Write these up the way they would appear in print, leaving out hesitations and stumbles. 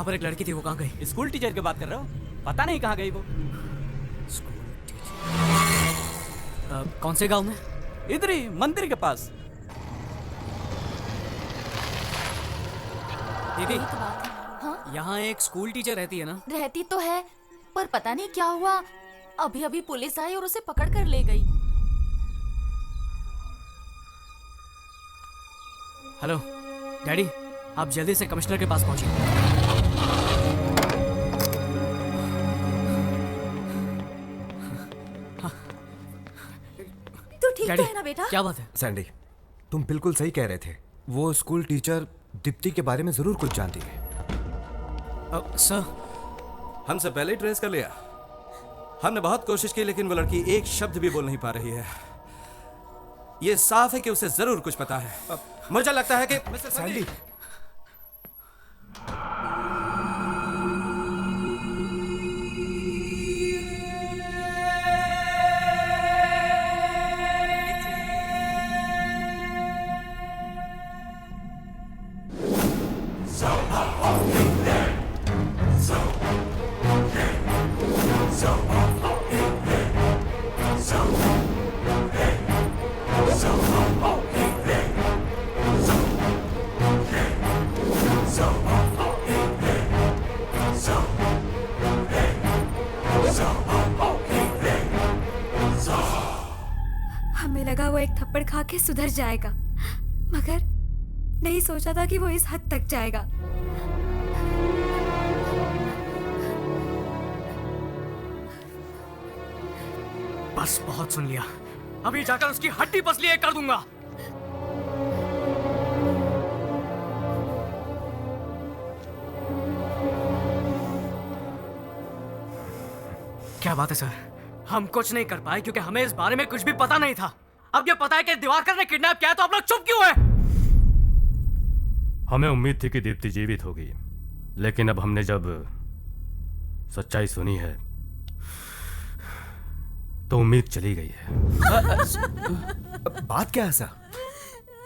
यहाँ पर एक लड़की थी, वो कहाँ गई? स्कूल टीचर की बात कर रहे हो? पता नहीं कहाँ गई वो। School teacher? कौन से गांव में? इधर ही मंदिर के पास। दीदी, यही तो बात है। हाँ, यहाँ एक स्कूल टीचर रहती है ना? रहती तो है, पर पता नहीं क्या हुआ, अभी अभी पुलिस आई और उसे पकड़ कर ले गई। हेलो डैडी, आप जल्दी से कमिश्नर के पास पहुंचिए। तू ठीक डैडी, तो है ना बेटा? क्या बात है? सैंडी, तुम बिल्कुल सही कह रहे थे। वो स्कूल टीचर दीप्ति के बारे में जरूर कुछ जानती है। सर, हमसे पहले ही ट्रेस कर लिया। हमने बहुत कोशिश की लेकिन वो लड़की एक शब्द भी बोल नहीं पा रही है। ये साफ है कि उसे जरूर कुछ पता है। मुझे लगता है कि मिस्टर सैंडी, हमें लगा वो एक थप्पड़ खा के सुधर जाएगा, मगर नहीं सोचा था कि वो इस हद तक जाएगा। बस बहुत सुन लिया, अभी जाकर उसकी हड्डी पसली कर दूंगा। क्या बात है सर? हम कुछ नहीं कर पाए क्योंकि हमें इस बारे में कुछ भी पता नहीं था। अब ये पता है कि दिवाकर ने किडनैप किया, तो आप लोग चुप क्यों हैं? हमें उम्मीद थी कि दीप्ति जीवित होगी, लेकिन अब हमने जब सच्चाई सुनी है तो उम्मीद चली गई है। बात क्या है सर?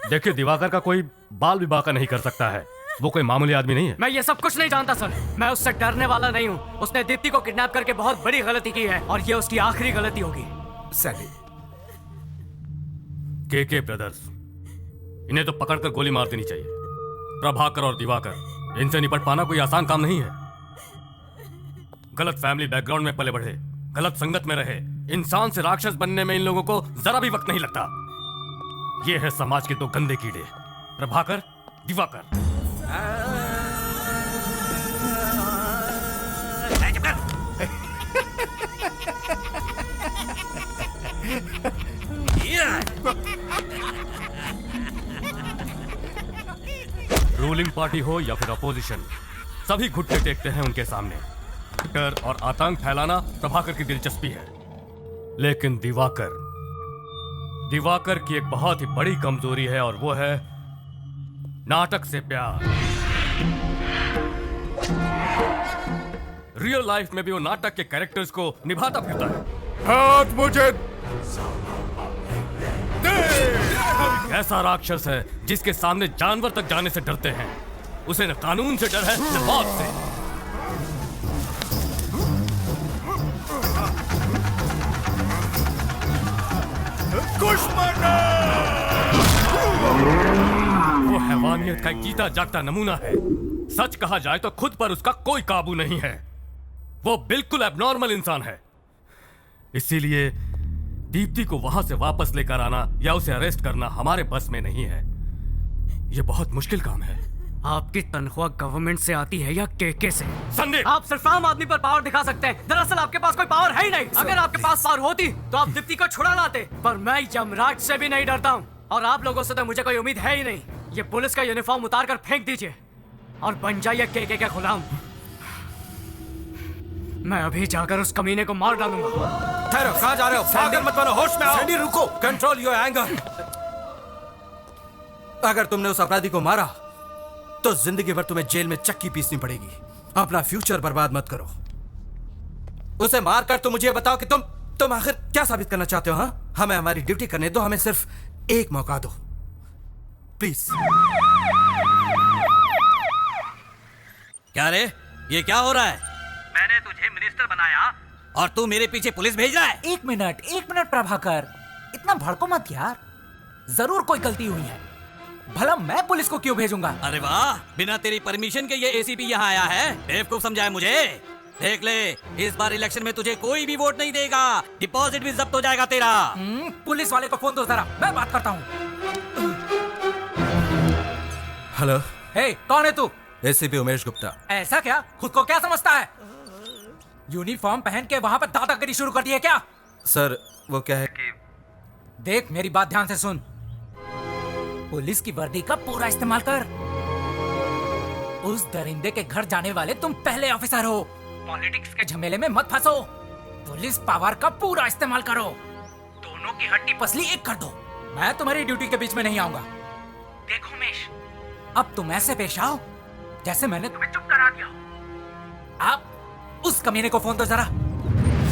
देखिए, दिवाकर का कोई बाल विवाह का नहीं कर सकता है। वो कोई मामूली आदमी नहीं है। मैं ये सब कुछ नहीं जानता सर। मैं उससे डरने वाला नहीं हूँ। उसने दीप्ति को किडनैप करके बहुत बड़ी गलती की है और ये उसकी आखिरी गलती होगी। सैंडी, के ब्रदर्स, इन्हें तो पकड़कर गोली मार देनी चाहिए। प्रभाकर और दिवाकर, इनसे निपट पाना कोई आसान काम नहीं है। गलत फैमिली बैकग्राउंड में पले बढ़े, गलत संगत में रहे, इंसान से राक्षस बनने में इन लोगों को जरा भी वक्त नहीं लगता। ये है समाज के दो गंदे कीड़े, प्रभाकर, दिवाकर। रूलिंग पार्टी हो या फिर अपोजिशन, सभी घुटने टेकते हैं उनके सामने। डर और आतंक फैलाना प्रभाकर की दिलचस्पी है, लेकिन दिवाकर की एक बहुत ही बड़ी कमजोरी है और वो है नाटक से प्यार। रियल लाइफ में भी वो नाटक के कैरेक्टर्स को निभाता फिरता है। हाथ मुझे ऐसा राक्षस है जिसके सामने जानवर तक जाने से डरते हैं। उसे न कानून से डर है न मौत से। वो हैवानियत का एक जीता जागता नमूना है। सच कहा जाए तो खुद पर उसका कोई काबू नहीं है। वो बिल्कुल एबनॉर्मल इंसान है। इसीलिए दीप्ति को वहां से वापस लेकर आना या उसे अरेस्ट करना हमारे बस में नहीं है। यह बहुत मुश्किल काम है। आपकी तनख्वाह गवर्नमेंट से आती है या केके से? संदीप, आप सिर्फ आम आदमी पर पावर दिखा सकते हैं। दरअसल आपके पास कोई पावर है ही नहीं। अगर आपके पास पावर होती तो आप दीप्ति को छुड़ा लाते, पर मैं यमराज से भी नहीं डरता हूँ और आप लोगों से तो मुझे कोई उम्मीद है ही नहीं। ये पुलिस का यूनिफॉर्म उतार कर फेंक दीजिए और बन जाइए केके का गुलाम। मैं अभी जाकर उस कमीने को मार डालूंगा। ठहरो, कहाँ जा रहे हो? पागल मत बनो, होश में आओ। सैंडी रुको। Control your anger. अगर तुमने उस अपराधी को मारा तो जिंदगी भर तुम्हें जेल में चक्की पीसनी पड़ेगी। अपना फ्यूचर बर्बाद मत करो। उसे मारकर तुम मुझे बताओ कि तुम आखिर क्या साबित करना चाहते हो? हाँ, हमें हमारी ड्यूटी करने दो। हमें सिर्फ एक मौका दो प्लीज। क्या रे, ये क्या हो रहा है? मैंने तुझे मिनिस्टर बनाया और तू मेरे पीछे पुलिस भेज रहा है? एक मिनट प्रभाकर, इतना भड़को मत यार। जरूर कोई गलती हुई है, भला मैं पुलिस को क्यों भेजूंगा? अरे वाह, बिना तेरी परमिशन के ये एसीपी यहाँ आया है। बेवकूफ समझाया मुझे। देख ले, इस बार इलेक्शन में तुझे कोई भी वोट नहीं देगा। डिपॉजिट भी जब्त हो जाएगा तेरा। पुलिस वाले को फोन दो जरा, मैं बात करता हूँ। हेलो। हे, कौन है तू? एसीपी उमेश गुप्ता। ऐसा क्या? खुद को क्या समझता है? यूनिफॉर्म पहन के वहाँ पर दादागिरी शुरू कर दी है क्या? सर वो क्या है कि देख, मेरी बात ध्यान से सुन। पुलिस की वर्दी का पूरा इस्तेमाल कर। उस दरिंदे के घर जाने वाले तुम पहले ऑफिसर हो। पॉलिटिक्स के झमेले में मत फंसो। पुलिस पावर का पूरा इस्तेमाल करो। दोनों की हड्डी पसली एक कर दो। मैं तुम्हारी ड्यूटी के बीच में नहीं आऊंगा। देखो उमेश, अब तुम ऐसे पेश आओ जैसे मैंने तुम्हें चुप करा दिया हो। आप उस कमीने को फोन दो जरा।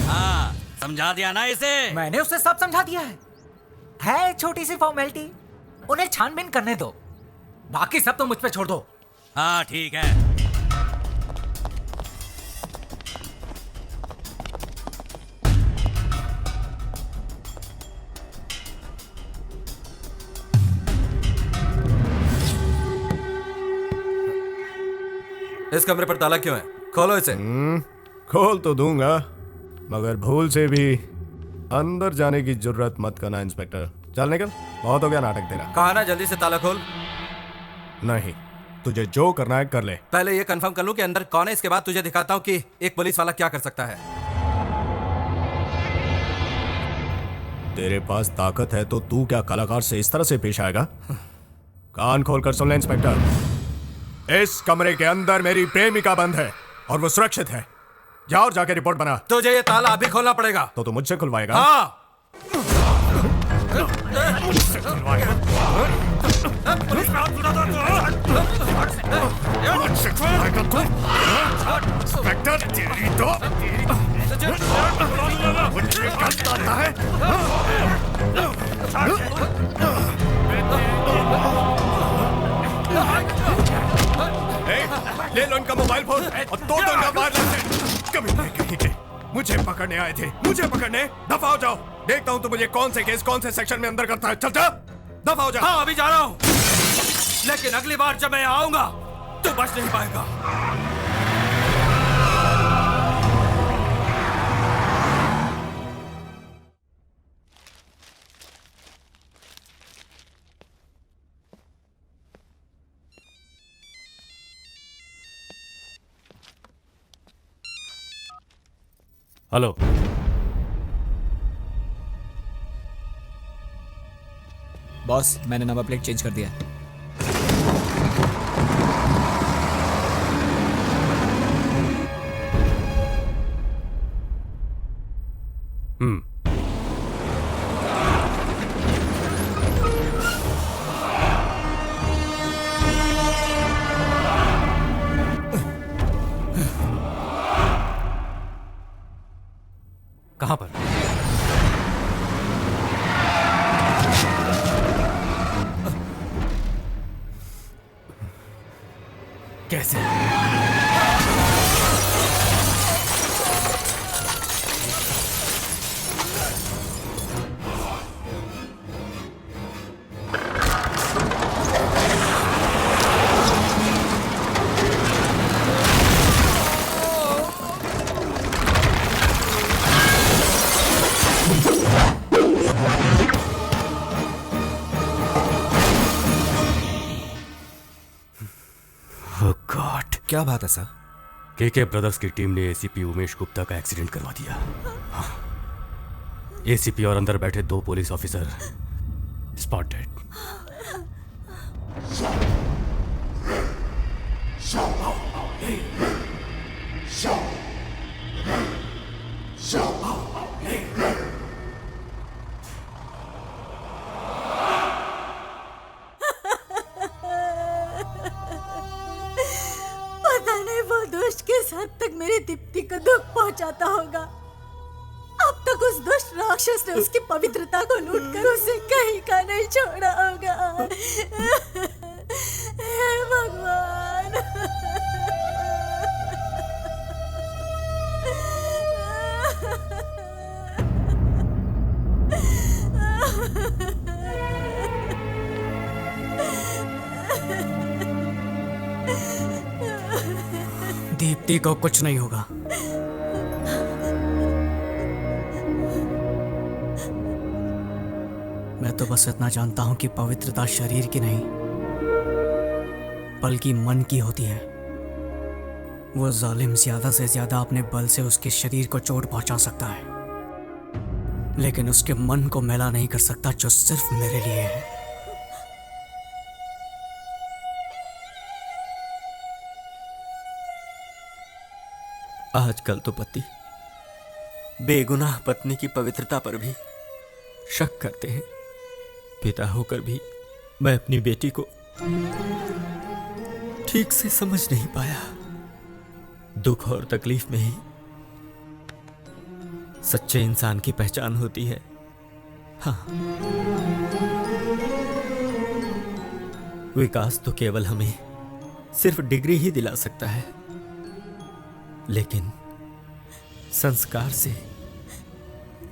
हाँ, समझा दिया ना इसे? मैंने उसे सब समझा दिया है छोटी सी फॉर्मेलिटी। उन्हें छानबीन करने दो, बाकी सब तो मुझ पे छोड़ दो। हाँ ठीक है। इस कमरे पर ताला क्यों है? खोलो इसे। खोल तो दूंगा, मगर भूल से भी अंदर जाने की जरूरत मत करना इंस्पेक्टर। चल निकल, बहुत हो गया नाटक तेरा। कहा ना जल्दी से ताला खोल। नहीं, तुझे जो करना है कर ले। पहले ये कंफर्म कर लूं कि अंदर कौन है, इसके बाद तुझे दिखाता हूं कि एक पुलिस वाला क्या कर सकता है। तेरे पास ताकत है तो तू क्या कलाकार से इस तरह से पेश आएगा? कान खोलकर सुन ले इंस्पेक्टर, इस कमरे के अंदर मेरी प्रेमिका बंद है और वो सुरक्षित है। जा और जाके रिपोर्ट बना। तुझे ये ताला अभी खोलना पड़ेगा। तो तू मुझसे खुलवाएगा? हाँ। इंस्पेक्टर तेरी तो मुझे गलत आता है। ले लो इनका मोबाइल फोन और तोड़ दो इनका वायरलेस। कभी नहीं कहीं के मुझे पकड़ने आए थे, मुझे पकड़ने। दफा हो जाओ, देखता हूँ तो मुझे कौन से केस कौन से सेक्शन में अंदर करता है। चल जा, दफा हो जा। हाँ अभी जा रहा हूँ, लेकिन अगली बार जब मैं आऊंगा तो बच नहीं पाएगा। हेलो, बॉस, मैंने नंबर प्लेट चेंज कर दिया है। कहां पर? कैसे? क्या बात है सर? केके ब्रदर्स की टीम ने एसीपी उमेश गुप्ता का एक्सीडेंट करवा दिया। हाँ। एसीपी और अंदर बैठे 2 पुलिस ऑफिसर स्पॉट डेड। किस हद तक मेरी दीप्ति को दुख पहुंचाता होगा। अब तक उस दुष्ट राक्षस ने उसकी पवित्रता को लूटकर उसे कहीं का नहीं छोड़ा होगा। हे भगवान। दीप्ति को कुछ नहीं होगा। मैं तो बस इतना जानता हूं कि पवित्रता शरीर की नहीं बल्कि मन की होती है। वो जालिम ज्यादा से ज्यादा अपने बल से उसके शरीर को चोट पहुंचा सकता है, लेकिन उसके मन को मैला नहीं कर सकता, जो सिर्फ मेरे लिए है। आजकल तो पति बेगुनाह पत्नी की पवित्रता पर भी शक करते हैं। पिता होकर भी मैं अपनी बेटी को ठीक से समझ नहीं पाया। दुख और तकलीफ में ही सच्चे इंसान की पहचान होती है। हाँ, विकास तो केवल हमें सिर्फ डिग्री ही दिला सकता है, लेकिन संस्कार से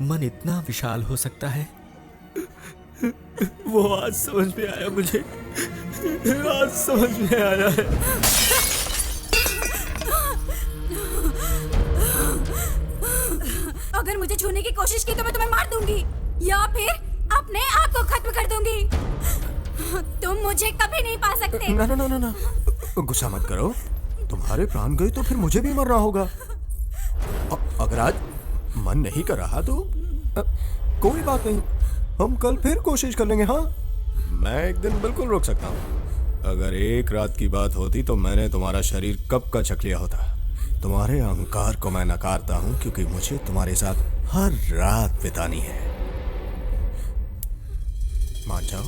मन इतना विशाल हो सकता है। वो आज समझ में आया मुझे, आज समझ में आया है। अगर मुझे छूने की कोशिश की तो मैं तुम्हें मार दूंगी या फिर अपने आप को खत्म कर दूंगी। तुम मुझे कभी नहीं पा सकते। ना ना ना ना ना, गुस्सा मत करो। तुम्हारे प्राण गए तो फिर मुझे भी मरना होगा। अगर आज मन नहीं कर रहा तो कोई बात नहीं, हम कल फिर कोशिश कर लेंगे। हाँ, मैं एक दिन बिल्कुल रोक सकता हूँ। अगर एक रात की बात होती तो मैंने तुम्हारा शरीर कब का छक लिया होता। तुम्हारे अहंकार को मैं नकारता हूँ क्योंकि मुझे तुम्हारे साथ हर रात बितानी है। मान जाओ।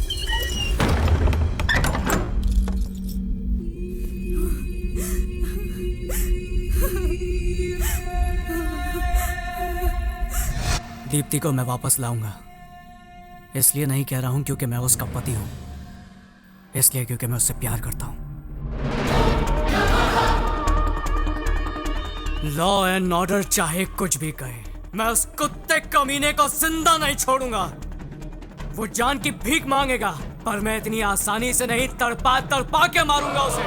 दीप्ति को मैं वापस लाऊंगा। इसलिए नहीं कह रहा हूं क्योंकि मैं उसका पति हूं, इसलिए क्योंकि मैं उससे प्यार करता हूं। लॉ एंड ऑर्डर चाहे कुछ भी कहे, मैं उस कुत्ते कमीने को जिंदा नहीं छोड़ूंगा। वो जान की भीख मांगेगा, पर मैं इतनी आसानी से नहीं, तड़पा तड़पा के मारूंगा उसे।